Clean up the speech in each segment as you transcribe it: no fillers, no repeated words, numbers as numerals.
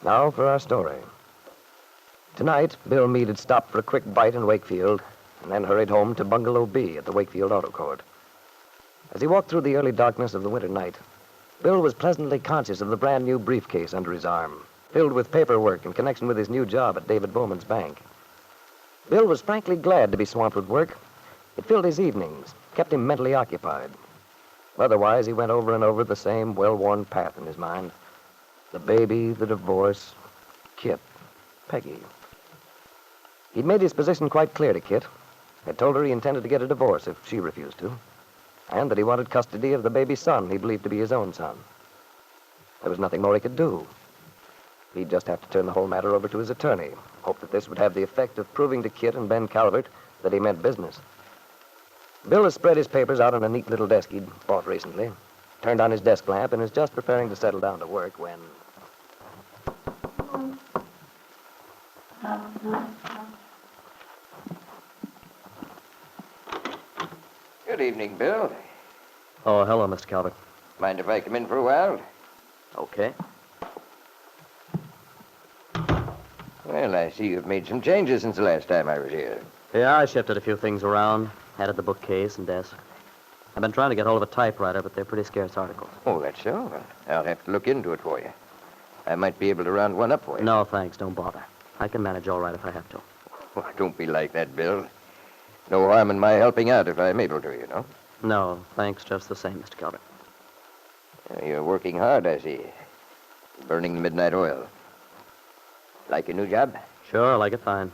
Now for our story. Tonight, Bill Meade had stopped for a quick bite in Wakefield and then hurried home to Bungalow B at the Wakefield Auto Court. As he walked through the early darkness of the winter night, Bill was pleasantly conscious of the brand new briefcase under his arm, filled with paperwork in connection with his new job at David Bowman's bank. Bill was frankly glad to be swamped with work. It filled his evenings, kept him mentally occupied. Otherwise, he went over and over the same well-worn path in his mind. The baby, the divorce, Kit, Peggy. He'd made his position quite clear to Kit. Had told her he intended to get a divorce if she refused to, and that he wanted custody of the baby's son he believed to be his own son. There was nothing more he could do. He'd just have to turn the whole matter over to his attorney, hope that this would have the effect of proving to Kit and Ben Calvert that he meant business. Bill has spread his papers out on a neat little desk he'd bought recently, turned on his desk lamp, and is just preparing to settle down to work when... Good evening, Bill. Oh, hello, Mr. Calvert. Mind if I come in for a while? Okay. Well, I see you've made some changes since the last time I was here. Yeah, I shifted a few things around, added the bookcase and desk. I've been trying to get hold of a typewriter, but they're pretty scarce articles. Oh, that's so? Well, I'll have to look into it for you. I might be able to round one up for you. No, thanks. Don't bother. I can manage all right if I have to. Oh, don't be like that, Bill. No harm in my helping out if I'm able to, you know. No, thanks just the same, Mr. Calvert. You're working hard, I see. Burning the midnight oil. Like your new job? Sure, I like it fine.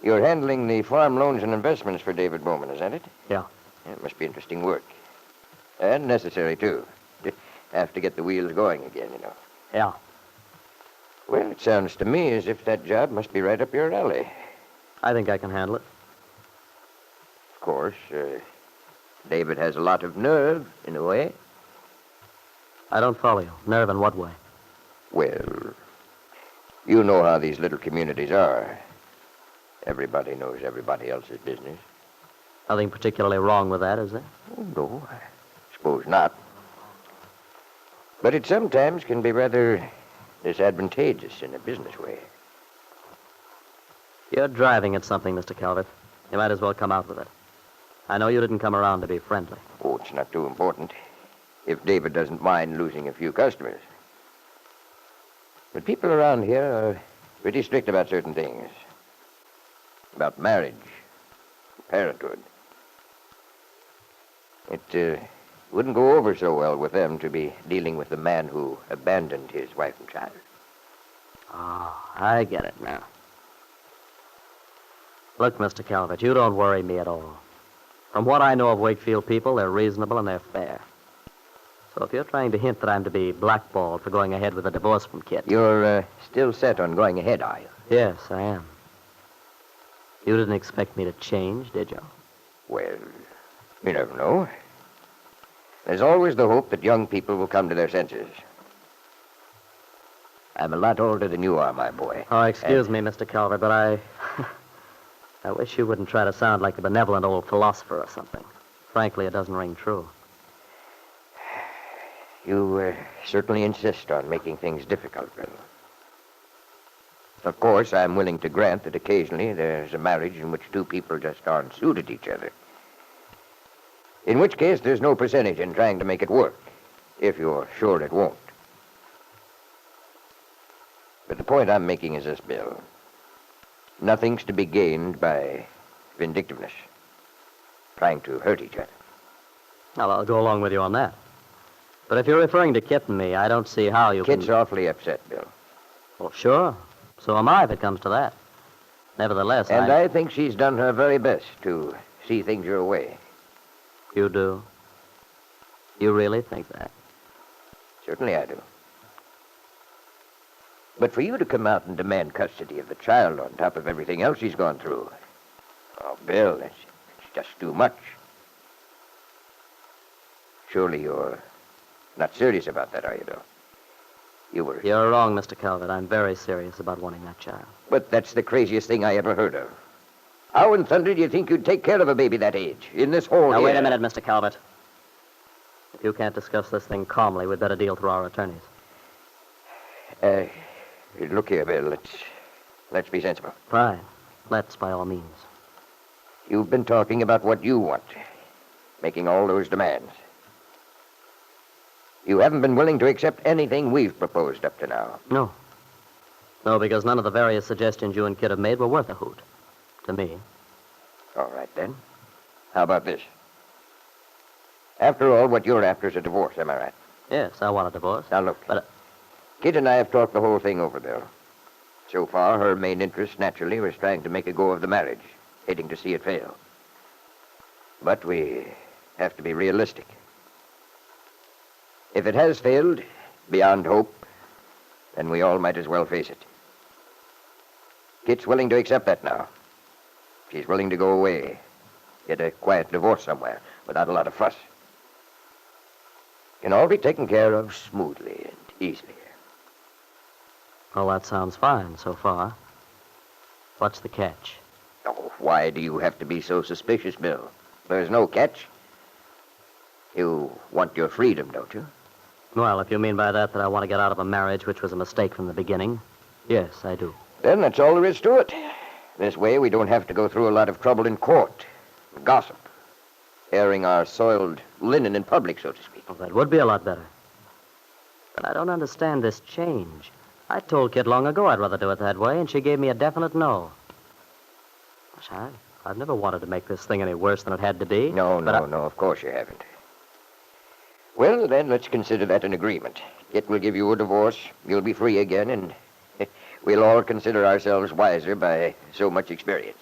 You're handling the farm loans and investments for David Bowman, is that it? Yeah. It must be interesting work. And necessary, too. Have to get the wheels going again, you know. Yeah. Well, it sounds to me as if that job must be right up your alley. I think I can handle it. Of course, David has a lot of nerve, in a way. I don't follow you. Nerve in what way? Well, you know how these little communities are. Everybody knows everybody else's business. Nothing particularly wrong with that, is there? Oh, no, I suppose not. But it sometimes can be rather disadvantageous in a business way. You're driving at something, Mr. Calvert. You might as well come out with it. I know you didn't come around to be friendly. Oh, it's not too important. If David doesn't mind losing a few customers. But people around here are pretty strict about certain things. About marriage, parenthood. It wouldn't go over so well with them to be dealing with the man who abandoned his wife and child. Oh, I get it now. Look, Mr. Calvert, you don't worry me at all. From what I know of Wakefield people, they're reasonable and they're fair. So if you're trying to hint that I'm to be blackballed for going ahead with a divorce from Kit... You're still set on going ahead, are you? Yes, I am. You didn't expect me to change, did you? Well, you never know. There's always the hope that young people will come to their senses. I'm a lot older than you are, my boy. Oh, excuse me, Mr. Calvert, but I wish you wouldn't try to sound like a benevolent old philosopher or something. Frankly, it doesn't ring true. You certainly insist on making things difficult, Bill. Of course, I'm willing to grant that occasionally there's a marriage in which two people just aren't suited each other. In which case, there's no percentage in trying to make it work, if you're sure it won't. But the point I'm making is this, Bill. Nothing's to be gained by vindictiveness, trying to hurt each other. Well, I'll go along with you on that. But if you're referring to Kit and me, I don't see how you Kit's awfully upset, Bill. Well, sure. So am I, if it comes to that. Nevertheless, And I think she's done her very best to see things your way. You do? You really think that? Certainly I do. But for you to come out and demand custody of the child on top of everything else he's gone through... Oh, Bill, it's just too much. Surely you're not serious about that, are you, Bill? You were... You're wrong, Mr. Calvert. I'm very serious about wanting that child. But that's the craziest thing I ever heard of. How in thunder do you think you'd take care of a baby that age, in this hole Now, here? wait a minute, Mr. Calvert. If you can't discuss this thing calmly, we'd better deal through our attorneys. Look here, Bill. Let's be sensible. Fine. Let's, by all means. You've been talking about what you want, making all those demands. You haven't been willing to accept anything we've proposed up to now. No. No, because none of the various suggestions you and Kit have made were worth a hoot. To me. All right, then. How about this? After all, what you're after is a divorce, am I right? Yes, I want a divorce. Now, look. But, Kit and I have talked the whole thing over, Bill. So far, her main interest, naturally, was trying to make a go of the marriage, hating to see it fail. But we have to be realistic. If it has failed, beyond hope, then we all might as well face it. Kit's willing to accept that now. She's willing to go away, get a quiet divorce somewhere, without a lot of fuss. Can all be taken care of smoothly and easily. well, that sounds fine so far. What's the catch? Oh, why do you have to be so suspicious, Bill? There's no catch. You want your freedom, don't you? Well, if you mean by that I want to get out of a marriage which was a mistake from the beginning, yes, I do. Then that's all there is to it. This way, we don't have to go through a lot of trouble in court, gossip, airing our soiled linen in public, so to speak. Well, that would be a lot better. But I don't understand this change. I told Kit long ago I'd rather do it that way, and she gave me a definite no. Gosh, I've never wanted to make this thing any worse than it had to be. No, of course you haven't. Well, then, let's consider that an agreement. Kit will give you a divorce, you'll be free again, and we'll all consider ourselves wiser by so much experience.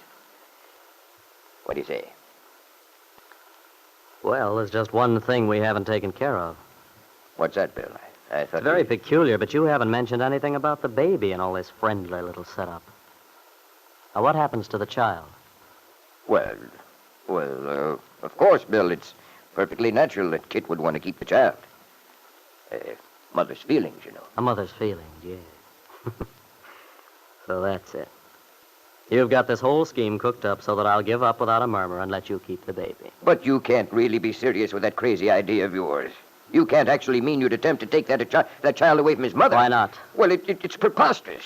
What do you say? Well, there's just one thing we haven't taken care of. What's that, Bill? I thought It's very peculiar, but you haven't mentioned anything about the baby and all this friendly little setup. Now, what happens to the child? Well, of course, Bill, it's perfectly natural that Kit would want to keep the child. Mother's feelings, you know. A mother's feelings, yeah. So that's it. You've got this whole scheme cooked up so that I'll give up without a murmur and let you keep the baby. But you can't really be serious with that crazy idea of yours. You can't actually mean you'd attempt to take that child away from his mother. Why not? Well, it's preposterous.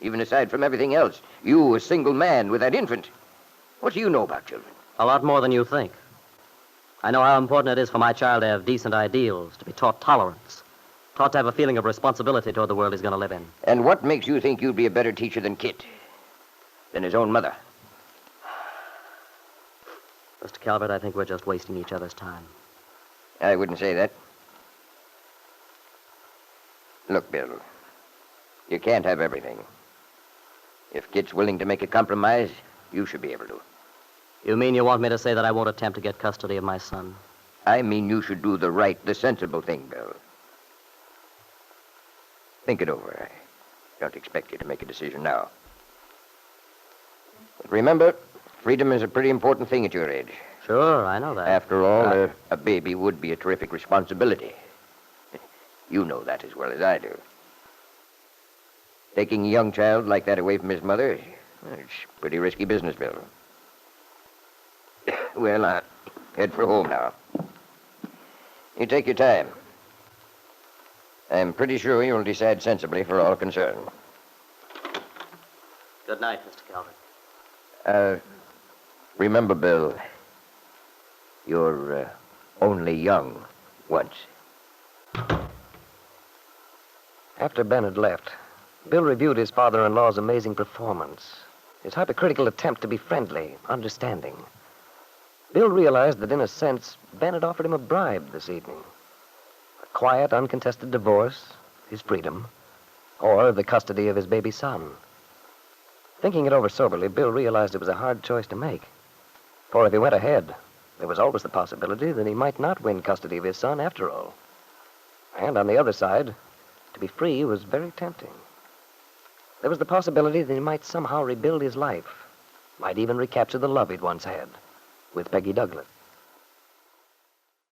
Even aside from everything else, you, a single man with that infant. What do you know about children? A lot more than you think. I know how important it is for my child to have decent ideals, to be taught tolerance, taught to have a feeling of responsibility toward the world he's going to live in. And what makes you think you'd be a better teacher than Kit? Than his own mother? Mr. Calvert, I think we're just wasting each other's time. I wouldn't say that. Look, Bill, you can't have everything. If Kit's willing to make a compromise, you should be able to. You mean you want me to say that I won't attempt to get custody of my son? I mean you should do the sensible thing, Bill. Think it over. I don't expect you to make a decision now. But remember, freedom is a pretty important thing at your age. Sure, I know that. After all, a baby would be a terrific responsibility. You know that as well as I do. Taking a young child like that away from his mother, it's pretty risky business, Bill. Well, head for home now. You take your time. I'm pretty sure you'll decide sensibly for all concerned. Good night, Mr. Calvert. Remember, Bill, you're only young once. After Ben had left, Bill reviewed his father-in-law's amazing performance, his hypocritical attempt to be friendly, understanding. Bill realized that, in a sense, Ben had offered him a bribe this evening. A quiet, uncontested divorce, his freedom, or the custody of his baby son. Thinking it over soberly, Bill realized it was a hard choice to make. For if he went ahead, there was always the possibility that he might not win custody of his son after all. And on the other side, to be free was very tempting. There was the possibility that he might somehow rebuild his life, might even recapture the love he'd once had with Peggy Douglas.